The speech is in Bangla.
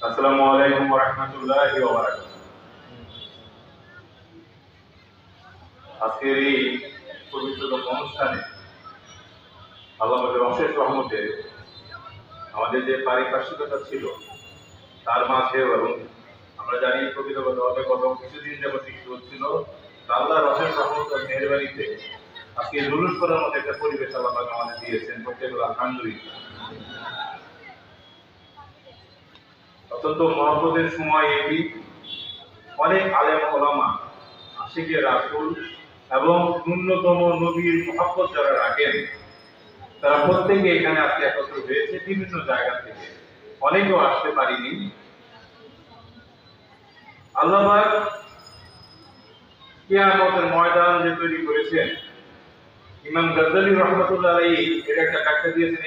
আসসালামু আলাইকুম ওয়া রাহমাতুল্লাহি ওয়া বারাকাতুহু। আজকের এই পবিত্রতম অনুষ্ঠানে আল্লাহ পাকের অশেষ রহমতে আমাদের যে পারিপার্শ্বিকতা ছিল তার মাঝেও, এবং আমরা জানি প্রকৃতভাবে গত কিছুদিন যাবত বৃষ্টি হচ্ছিল, আল্লাহর অশেষ রহমত ও মেহেরবানিতে আজকে জুলুস করার মতো একটা পরিবেশ আল্লাহ পাক আমাদের দিয়েছেন। প্রত্যেকে আলহামদুলিল্লাহ। অত্যন্ত মহব্বতের সময় এটি। অনেক আলেম ওলামা, আশিকে রাসূল এবং ন্যূনতম নবীর মহব্বত যারা রাখেন তারা প্রত্যেকে এখানে আজকে একত্র হয়েছে বিভিন্ন জায়গা থেকে। অনেকেও আসতে পারিনি। আল্লাহ পাক কিয়ামতের ময়দান যে তৈরি করেছেন, ইমাম গাজ্জালী রাহমাতুল্লাহ আলাইহি এর একটা ব্যাখ্যা দিয়েছেন।